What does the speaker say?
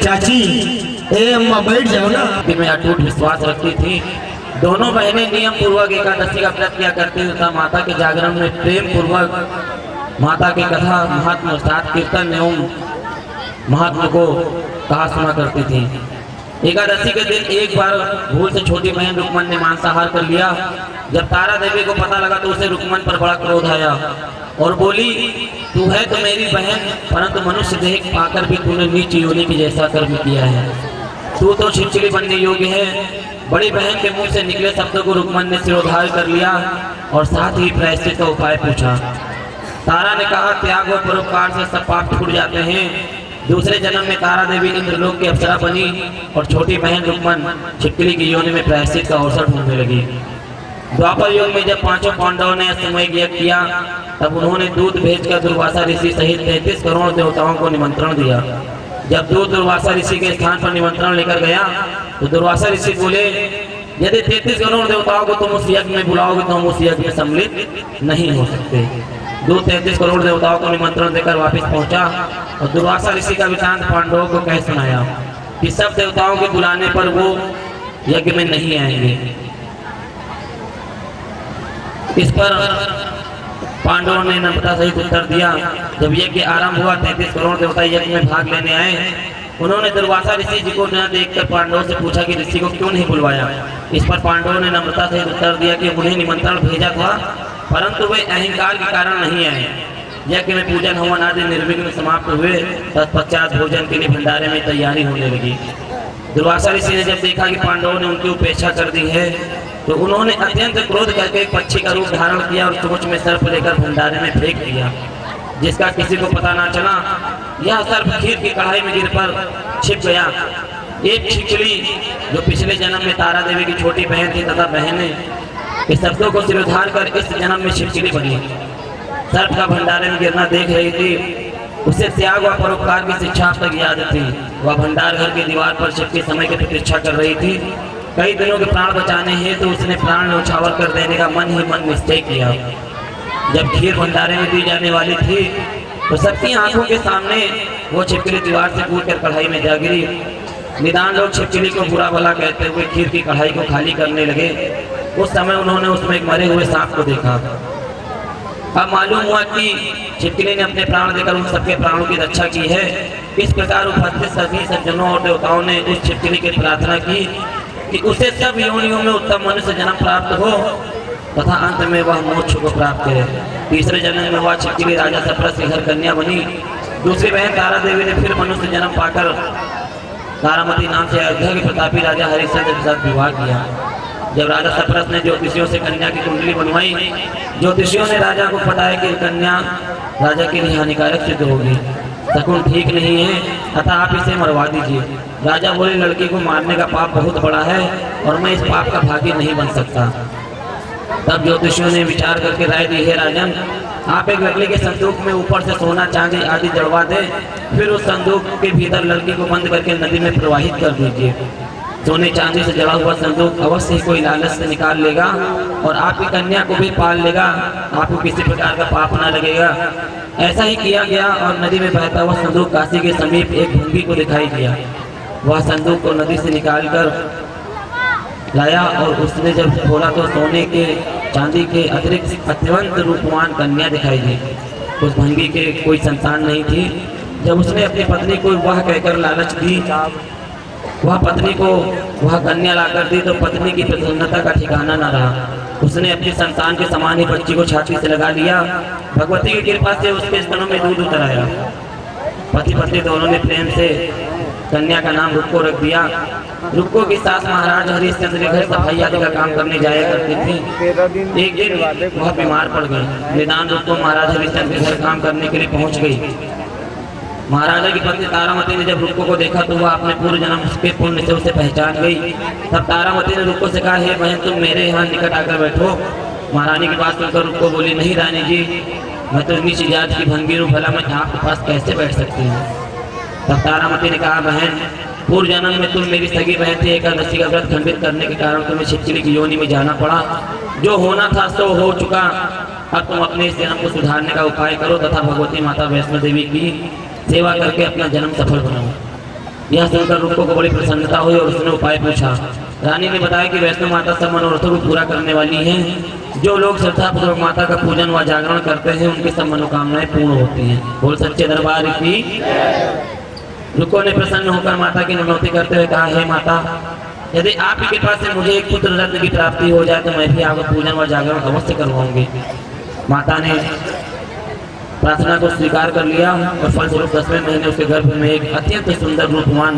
चाची ए अम्मा बैठ जाओ ना। में अटूट विश्वास रखती थी। दोनों बहनें नियम पूर्वक एकादशी का व्रत किया करती तथा माता के जागरण में प्रेम पूर्वक माता की कथा महात्मा साथ कीर्तन एवं महात्मा को कहा सुना करती थी। एकादशी के दिन एक बार भूल से छोटी बहन रुक्मन ने मांसाहार कर लिया। जब तारा देवी को पता लगा तो उसे रुक्मन पर बड़ा क्रोध आया और बोली, तू है तो मेरी बहन, परंतु मनुष्य देह पाकर भी तूने नीच योनि के जैसा कर्म किया है। तू तो छिछली बनने योग्य है। बड़ी बहन के मुंह से निकले शब्दों को रुक्मन ने सिरोधार्य कर लिया और साथ ही प्रायश्चित का उपाय पूछा। तारा ने कहा, त्याग और परोपकार से सब पाप छूट जाते हैं। दूसरे जन्म में तारा देवी इंद्रलोक की अप्सरा बनी और छोटी बहन रुक्मन छिपकली की योनि में प्रायश्चित का अवसर ढूंढने लगी। द्वापर युग में जब पांचों पांडवों ने अश्वमेध यज्ञ किया तब उन्होंने दूत भेजकर दुर्वासा ऋषि सहित 33 करोड़ देवताओं को निमंत्रण दिया। जब दूत दुर्वासा ऋषि के स्थान पर निमंत्रण लेकर गया तो दुर्वासा ऋषि बोले, यदि 33 करोड़ देवताओं को तुम उस यज्ञ में बुलाओगे तो हम उस यज्ञ में सम्मिलित नहीं हो सकते। दूत 33 करोड़ देवताओं को निमंत्रण देकर वापस पहुंचा और दुर्वासा ऋषि का वृतांत पांडवों को कह सुनाया कि सब देवताओं के बुलाने पर वो यज्ञ में नहीं आएंगे। इस पर पांडवों ने नम्रता सहित उत्तर दिया। जब यज्ञ आरंभ हुआ 33 करोड़ देवता यज्ञ में भाग लेने आए। उन्होंने दुर्वासा ऋषि जी को न देखकर पांडवों से पूछा कि ऋषि को क्यों नहीं बुलवाया। इस पर पांडवों ने नम्रता सहित उत्तर दिया कि उन्हें निमंत्रण भेजा था परंतु वे अहंकार के कारण नहीं आए। यज्ञ में पूजन हवन आदि निर्विघ्न समाप्त हुए। तत्पश्चात भोजन के लिए भंडारे में तैयारी होने लगी। दुर्वासा ऋषि ने जब देखा कि पांडवों ने उनकी उपेक्षा कर दी है तो उन्होंने अत्यंत क्रोध करके एक पक्षी का रूप धारण किया और चोंच में सर्प लेकर भंडारे में फेंक दिया, जिसका किसी को पता ना चला। यह सर्प खीर की कढ़ाई में गिर पर छिप गया। एक छिछली जो पिछले जन्म में तारा देवी की छोटी बहन थी तथा बहनें इस शब्दों को सिरोधार कर इस जन्म में छिछली बनी। सर्प का भंडारे में गिरना देख रही थी। उसे त्याग व परोपकार की शिक्षा अब तक याद थी। वह भंडार घर की दीवार पर छिपके समय की प्रतीक्षा कर रही थी। कई दिनों के प्राण बचाने हैं तो उसने प्राण न्यौछावर कर देने का मन ही मन निश्चय किया। जब खीर भंडारे में दी जाने वाली थी तो सबकी आंखों के सामने वो छिपकली दीवार से कूदकर कढ़ाई में जा गिरी। निदान लोग छिपकली को बुरा भला कहते हुए खीर की कढ़ाई को खाली करने लगे। उस समय उन्होंने उसमें एक मरे हुए सांप को देखा। अब मालूम हुआ कि छिपकली ने अपने प्राण देकर उन सबके प्राणों की रक्षा की है। इस प्रकार उपस्थित सभी सज्जनों और देवताओं ने उस छिपकली की प्रार्थना की कि उसे सब योनियों में उत्तम मनुष्य जन्म प्राप्त हो तथा अंत में वह मोक्ष को प्राप्त करे। तीसरे जन्म में वह छिपकली राजा सप्रस की घर कन्या बनी। दूसरी बहन तारा देवी ने फिर मनुष्य जन्म पाकर तारामती नाम से अयोध्या के प्रतापी राजा हरिश्चंद्र के साथ विवाह किया। जब राजा सप्रस ने ज्योतिषियों से कन्या की कुंडली बनवाई, ज्योतिषियों ने राजा को बताया कि कन्या राजा के लिए हानिकारक सिद्ध होगी, शकुन ठीक नहीं है, अतः आप इसे मरवा दीजिए। राजा बोले, लड़की को मारने का पाप बहुत बड़ा है और मैं इस पाप का भागी नहीं बन सकता। तब ज्योतिषियों ने विचार करके राय दी, है राजन, आप एक लकड़ी के संदूक में ऊपर से सोना चांदी आदि जड़वा दे, फिर उस संदूक के भीतर लड़की को बंद करके नदी में प्रवाहित कर दीजिए। सोने चांदी से जड़ा हुआ संदूक अवश्य ही कोई लालच से निकाल लेगा और आपकी कन्या को भी पाल लेगा, आपको किसी प्रकार का पाप ना लगेगा। ऐसा ही किया गया और नदी में बहता हुआ संदूक काशी के समीप एक भूंगी को दिखाई दिया। वह संदूक को नदी से निकालकर लाया और उसने जब खोला तो सोने के चांदी के अतिरिक्त अत्यंत रूपवान कन्या दिखाई दी। उस भंगी के कोई संतान नहीं थी। जब उसने अपनी पत्नी को वह कहकर लालच दी, वह पत्नी को वह कन्या लाकर दी तो पत्नी की प्रसन्नता का ठिकाना न रहा। उसने अपनी संतान के समान ही बच्ची को छाती से लगा लिया। भगवती की कृपा से उसके स्तनों में दूध उतर आया। पति पत्नी दोनों ने प्रेम से कन्या का नाम रुक्को रख दिया। रुक्को की सास महाराज हरिश्चंद्र के घर सफाई आदि का काम करने जाया करती थी। एक दिन वह बीमार पड़ गई। निदान रुक्को महाराज हरिश्चंद्र के घर काम करने के लिए पहुंच गई। महाराजा की पत्नी तारामती ने जब रुक्को को देखा तो वह अपने पूर्व जन्म के पुण्य से उसे पहचान गई। तब तारामती ने रुक्को से कहा, हे बहन, तुम मेरे यहाँ निकट आकर बैठो। महारानी की बात सुनकर रुक्को बोली, नहीं रानी जी, मैं तो नीच जात की भंगी हूँ, भला मैं आपके पास कैसे बैठ सकती हूँ। तब तारामती ने कहा, बहन, पूर्व जन्म में तुम मेरी सगी बहन थी। एकादशी का व्रत खंडित करने के कारण तुम्हें छिपकली की योनि में जाना पड़ा। जो होना था सो हो चुका। अब तुम अपने इस जन्म को सुधारने का उपाय करो तथा भगवती माता वैष्णो देवी की सेवा करके अपना जन्म सफल बनाओ। यह सुनकर रुक्को को बड़ी प्रसन्नता हुई और उसने उपाय पूछा। रानी ने बताया कि वैष्णो माता सब मनोरथों को पूरा करने वाली हैं। जो लोग श्रद्धापूर्वक माता का पूजन व जागरण करते हैं उनकी सब मनोकामनाएं पूर्ण होती हैं। बोल सच्चे दरबार की। रुक्को ने प्रसन्न होकर माता की मनौती करते हुए कहा, हे माता, यदि आपकी कृपा से मुझे एक पुत्र रत्न की प्राप्ति हो जाए तो मैं भी आपका पूजन व जागरण अवश्य करवाऊंगी। माता ने प्रार्थना को स्वीकार कर लिया और फलस्वरूप 10वें महीने उसके गर्भ में एक अत्यंत सुंदर रूपवान